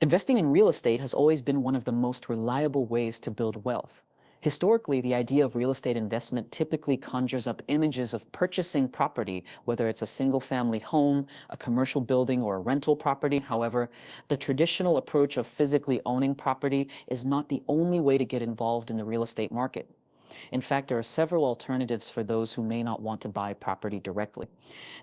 Investing in real estate has always been one of the most reliable ways to build wealth. Historically, the idea of real estate investment typically conjures up images of purchasing property, whether it's a single-family home, a commercial building, or a rental property. However, the traditional approach of physically owning property is not the only way to get involved in the real estate market. In fact, there are several alternatives for those who may not want to buy property directly.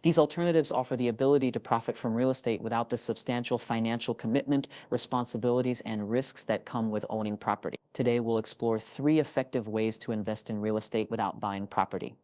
These alternatives offer the ability to profit from real estate without the substantial financial commitment, responsibilities, and risks that come with owning property. Today, we'll explore 3 effective ways to invest in real estate without buying property: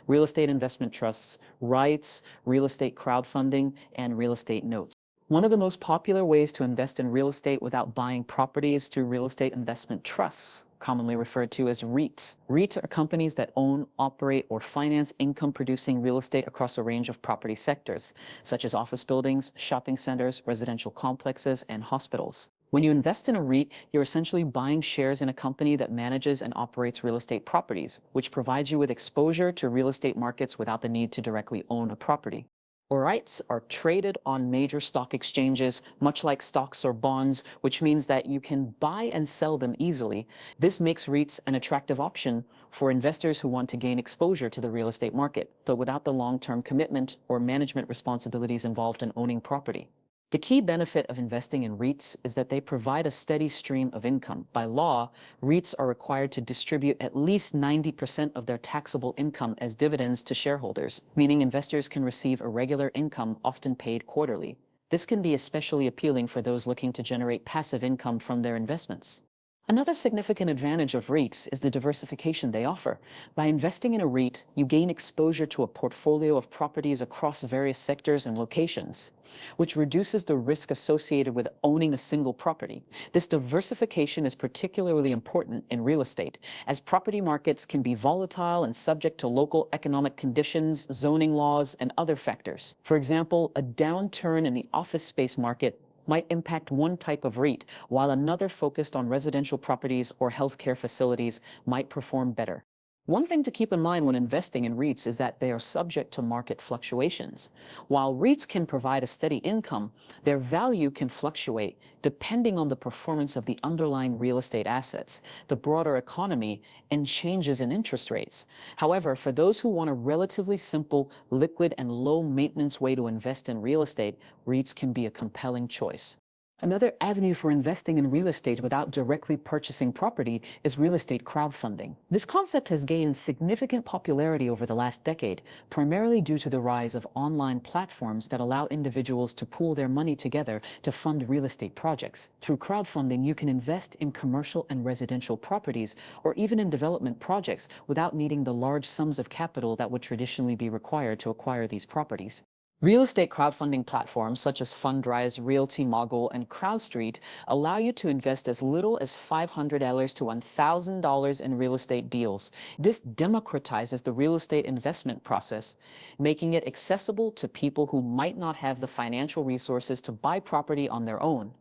real estate investment trusts, REITs, real estate crowdfunding, and real estate notes. One of the most popular ways to invest in real estate without buying property is through real estate investment trusts, commonly referred to as REITs. REITs are companies that own, operate, or finance income-producing real estate across a range of property sectors, such as office buildings, shopping centers, residential complexes, and hospitals. When you invest in a REIT, you're essentially buying shares in a company that manages and operates real estate properties, which provides you with exposure to real estate markets without the need to directly own a property. REITs are traded on major stock exchanges, much like stocks or bonds, which means that you can buy and sell them easily. This makes REITs an attractive option for investors who want to gain exposure to the real estate market, but without the long-term commitment or management responsibilities involved in owning property. The key benefit of investing in REITs is that they provide a steady stream of income. By law, REITs are required to distribute at least 90% of their taxable income as dividends to shareholders, meaning investors can receive a regular income, often paid quarterly. This can be especially appealing for those looking to generate passive income from their investments. Another significant advantage of REITs is the diversification they offer. By investing in a REIT, you gain exposure to a portfolio of properties across various sectors and locations, which reduces the risk associated with owning a single property. This diversification is particularly important in real estate, as property markets can be volatile and subject to local economic conditions, zoning laws, and other factors. For example, a downturn in the office space market might impact one type of REIT, while another focused on residential properties or healthcare facilities might perform better. One thing to keep in mind when investing in REITs is that they are subject to market fluctuations. While REITs can provide a steady income, their value can fluctuate depending on the performance of the underlying real estate assets, the broader economy, and changes in interest rates. However, for those who want a relatively simple, liquid, and low-maintenance way to invest in real estate, REITs can be a compelling choice. Another avenue for investing in real estate without directly purchasing property is real estate crowdfunding. This concept has gained significant popularity over the last decade, primarily due to the rise of online platforms that allow individuals to pool their money together to fund real estate projects. Through crowdfunding, you can invest in commercial and residential properties, or even in development projects, without needing the large sums of capital that would traditionally be required to acquire these properties. Real estate crowdfunding platforms such as Fundrise, Realty Mogul, and CrowdStreet allow you to invest as little as $500 to $1,000 in real estate deals. This democratizes the real estate investment process, making it accessible to people who might not have the financial resources to buy property on their own.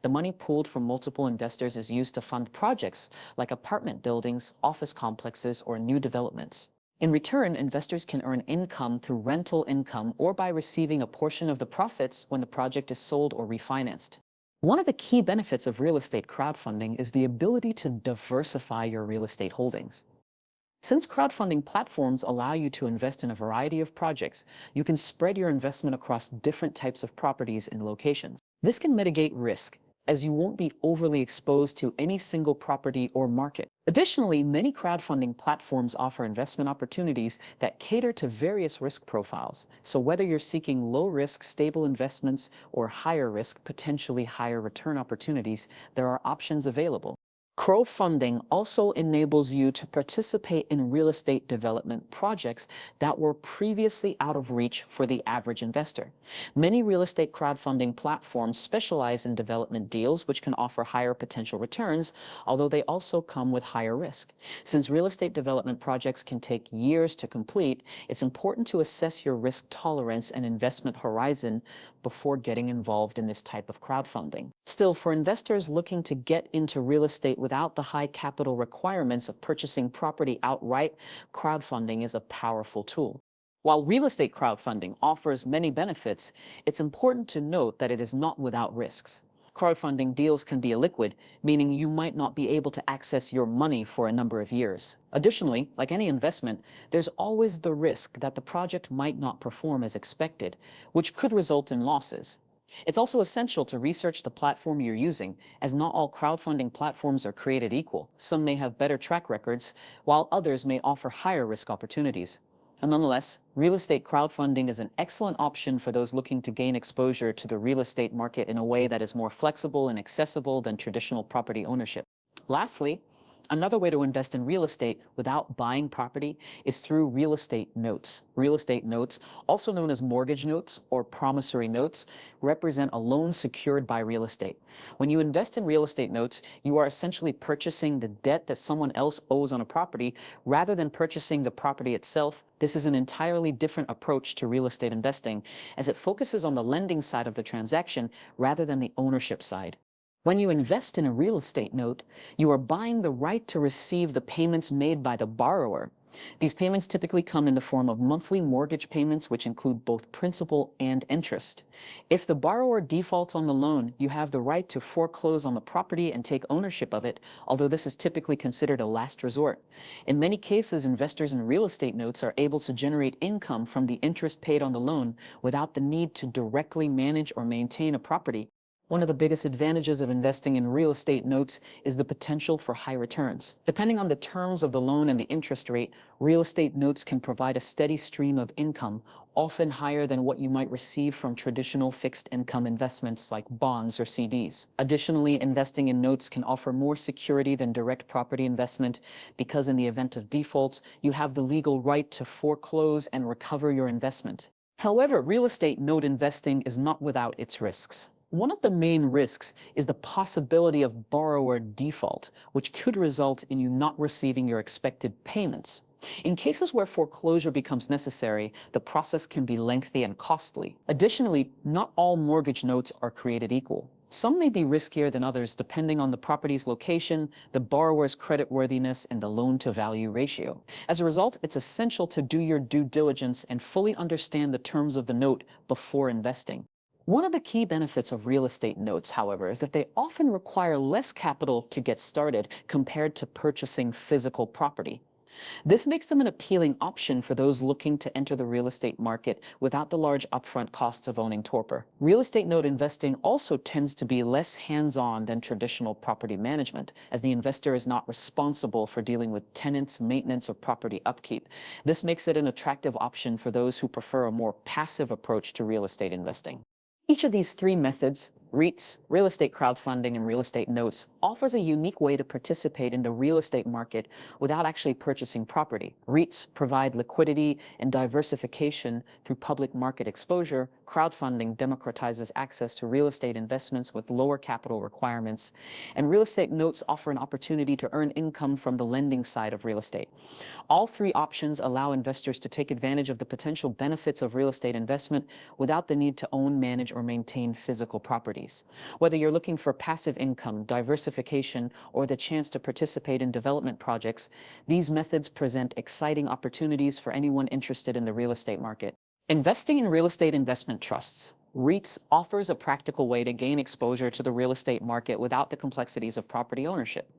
The money pooled from multiple investors is used to fund projects like apartment buildings, office complexes, or new developments. In return, investors can earn income through rental income or by receiving a portion of the profits when the project is sold or refinanced. One of the key benefits of real estate crowdfunding is the ability to diversify your real estate holdings. Since crowdfunding platforms allow you to invest in a variety of projects, you can spread your investment across different types of properties and locations. This can mitigate risk, as you won't be overly exposed to any single property or market. Additionally, many crowdfunding platforms offer investment opportunities that cater to various risk profiles. So whether you're seeking low-risk, stable investments or higher-risk, potentially higher return opportunities, there are options available. Crowdfunding also enables you to participate in real estate development projects that were previously out of reach for the average investor. Many real estate crowdfunding platforms specialize in development deals, which can offer higher potential returns, although they also come with higher risk. Since real estate development projects can take years to complete, it's important to assess your risk tolerance and investment horizon before getting involved in this type of crowdfunding. Still, for investors looking to get into real estate without the high capital requirements of purchasing property outright, crowdfunding is a powerful tool. While real estate crowdfunding offers many benefits, it's important to note that it is not without risks. Crowdfunding deals can be illiquid, meaning you might not be able to access your money for a number of years. Additionally, like any investment, there's always the risk that the project might not perform as expected, which could result in losses. It's also essential to research the platform you're using, as not all crowdfunding platforms are created equal. Some may have better track records, while others may offer higher risk opportunities. And nonetheless, real estate crowdfunding is an excellent option for those looking to gain exposure to the real estate market in a way that is more flexible and accessible than traditional property ownership. Lastly, another way to invest in real estate without buying property is through real estate notes. Real estate notes, also known as mortgage notes or promissory notes, represent a loan secured by real estate. When you invest in real estate notes, you are essentially purchasing the debt that someone else owes on a property rather than purchasing the property itself. This is an entirely different approach to real estate investing, as it focuses on the lending side of the transaction rather than the ownership side. When you invest in a real estate note, you are buying the right to receive the payments made by the borrower. These payments typically come in the form of monthly mortgage payments, which include both principal and interest. If the borrower defaults on the loan, you have the right to foreclose on the property and take ownership of it, although this is typically considered a last resort. In many cases, investors in real estate notes are able to generate income from the interest paid on the loan without the need to directly manage or maintain a property. One of the biggest advantages of investing in real estate notes is the potential for high returns. Depending on the terms of the loan and the interest rate, real estate notes can provide a steady stream of income, often higher than what you might receive from traditional fixed income investments like bonds or CDs. Additionally, investing in notes can offer more security than direct property investment because in the event of default, you have the legal right to foreclose and recover your investment. However, real estate note investing is not without its risks. One of the main risks is the possibility of borrower default, which could result in you not receiving your expected payments. In cases where foreclosure becomes necessary, the process can be lengthy and costly. Additionally, not all mortgage notes are created equal. Some may be riskier than others depending on the property's location, the borrower's creditworthiness, and the loan-to-value ratio. As a result, it's essential to do your due diligence and fully understand the terms of the note before investing. One of the key benefits of real estate notes, however, is that they often require less capital to get started compared to purchasing physical property. This makes them an appealing option for those looking to enter the real estate market without the large upfront costs of owning torpor. Real estate note investing also tends to be less hands-on than traditional property management, as the investor is not responsible for dealing with tenants, maintenance, or property upkeep. This makes it an attractive option for those who prefer a more passive approach to real estate investing. Each of these three methods, REITs, real estate crowdfunding, and real estate notes, offers a unique way to participate in the real estate market without actually purchasing property. REITs provide liquidity and diversification through public market exposure. Crowdfunding democratizes access to real estate investments with lower capital requirements. And real estate notes offer an opportunity to earn income from the lending side of real estate. All three options allow investors to take advantage of the potential benefits of real estate investment without the need to own, manage, or maintain physical properties. Whether you're looking for passive income, diversification, or the chance to participate in development projects, these methods present exciting opportunities for anyone interested in the real estate market. Investing in real estate investment trusts. REITs offers a practical way to gain exposure to the real estate market without the complexities of property ownership.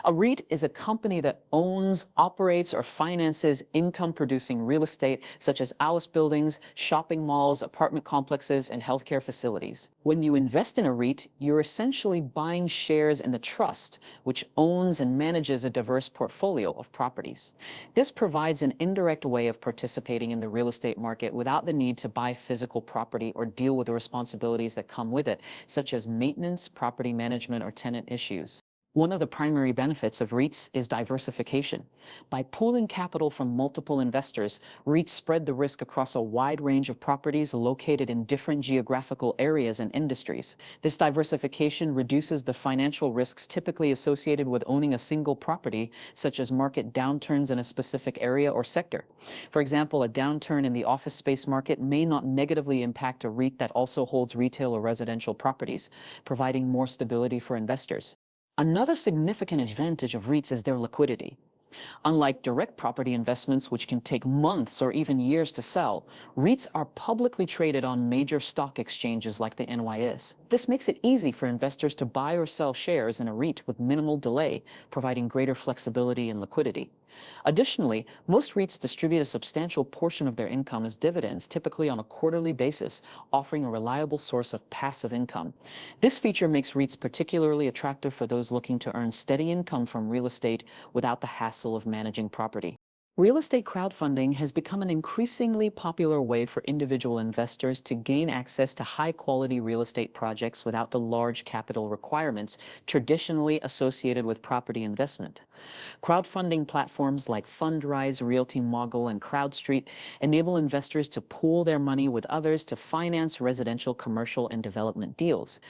A REIT is a company that owns, operates, or finances income-producing real estate such as house buildings, shopping malls, apartment complexes, and healthcare facilities. When you invest in a REIT, you're essentially buying shares in the trust, which owns and manages a diverse portfolio of properties. This provides an indirect way of participating in the real estate market without the need to buy physical property or deal with the responsibilities that come with it, such as maintenance, property management, or tenant issues. One of the primary benefits of REITs is diversification. By pooling capital from multiple investors, REITs spread the risk across a wide range of properties located in different geographical areas and industries. This diversification reduces the financial risks typically associated with owning a single property, such as market downturns in a specific area or sector. For example, a downturn in the office space market may not negatively impact a REIT that also holds retail or residential properties, providing more stability for investors. Another significant advantage of REITs is their liquidity. Unlike direct property investments, which can take months or even years to sell, REITs are publicly traded on major stock exchanges like the NYS. This makes it easy for investors to buy or sell shares in a REIT with minimal delay, providing greater flexibility and liquidity. Additionally, most REITs distribute a substantial portion of their income as dividends, typically on a quarterly basis, offering a reliable source of passive income. This feature makes REITs particularly attractive for those looking to earn steady income from real estate without the hassle of managing property. Real estate crowdfunding has become an increasingly popular way for individual investors to gain access to high-quality real estate projects without the large capital requirements traditionally associated with property investment. Crowdfunding platforms like Fundrise, Realty Mogul, and CrowdStreet enable investors to pool their money with others to finance residential, commercial, and development deals.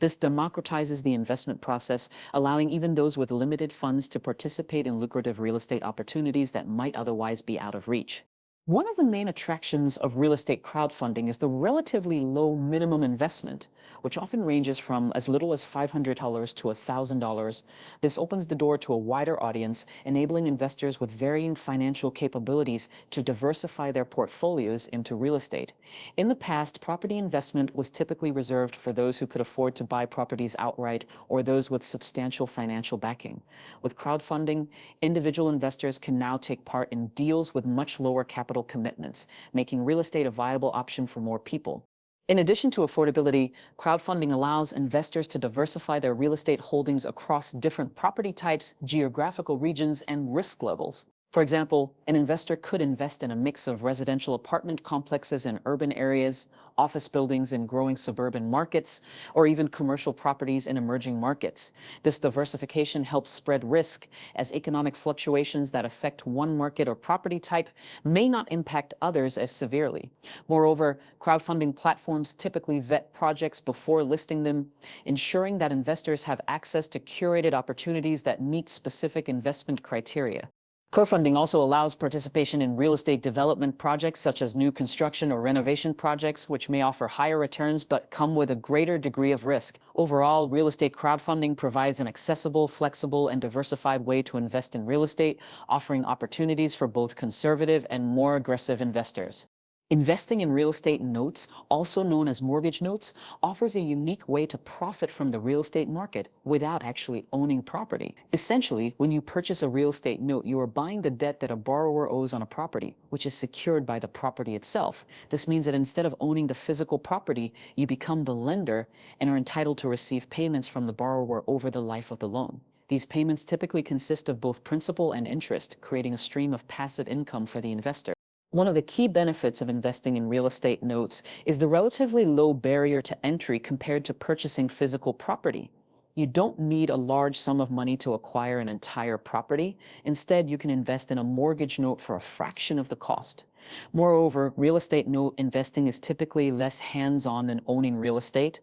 This democratizes the investment process, allowing even those with limited funds to participate in lucrative real estate opportunities that might otherwise be out of reach. One of the main attractions of real estate crowdfunding is the relatively low minimum investment, which often ranges from as little as $500 to $1,000. This opens the door to a wider audience, enabling investors with varying financial capabilities to diversify their portfolios into real estate. In the past, property investment was typically reserved for those who could afford to buy properties outright or those with substantial financial backing. With crowdfunding, individual investors can now take part in deals with much lower capital commitments, making real estate a viable option for more people. In addition to affordability, crowdfunding allows investors to diversify their real estate holdings across different property types, geographical regions, and risk levels. For example, an investor could invest in a mix of residential apartment complexes in urban areas, office buildings in growing suburban markets, or even commercial properties in emerging markets. This diversification helps spread risk, as economic fluctuations that affect one market or property type may not impact others as severely. Moreover, crowdfunding platforms typically vet projects before listing them, ensuring that investors have access to curated opportunities that meet specific investment criteria. Crowdfunding also allows participation in real estate development projects such as new construction or renovation projects, which may offer higher returns but come with a greater degree of risk. Overall, real estate crowdfunding provides an accessible, flexible, and diversified way to invest in real estate, offering opportunities for both conservative and more aggressive investors. Investing in real estate notes, also known as mortgage notes, offers a unique way to profit from the real estate market without actually owning property. Essentially, when you purchase a real estate note, you are buying the debt that a borrower owes on a property, which is secured by the property itself. This means that instead of owning the physical property, you become the lender and are entitled to receive payments from the borrower over the life of the loan. These payments typically consist of both principal and interest, creating a stream of passive income for the investor. One of the key benefits of investing in real estate notes is the relatively low barrier to entry compared to purchasing physical property. You don't need a large sum of money to acquire an entire property. Instead, you can invest in a mortgage note for a fraction of the cost. Moreover, real estate note investing is typically less hands-on than owning real estate.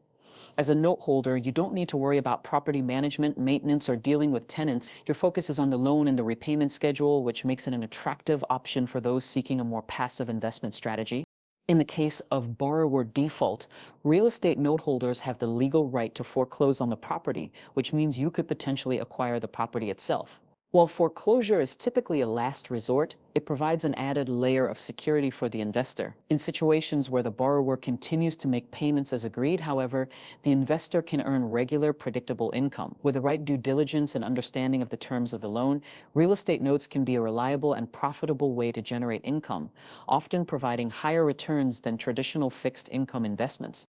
As a note holder, you don't need to worry about property management, maintenance, or dealing with tenants. Your focus is on the loan and the repayment schedule, which makes it an attractive option for those seeking a more passive investment strategy. In the case of borrower default, real estate note holders have the legal right to foreclose on the property, which means you could potentially acquire the property itself. While foreclosure is typically a last resort, it provides an added layer of security for the investor. In situations where the borrower continues to make payments as agreed, however, the investor can earn regular, predictable income. With the right due diligence and understanding of the terms of the loan, real estate notes can be a reliable and profitable way to generate income, often providing higher returns than traditional fixed income investments.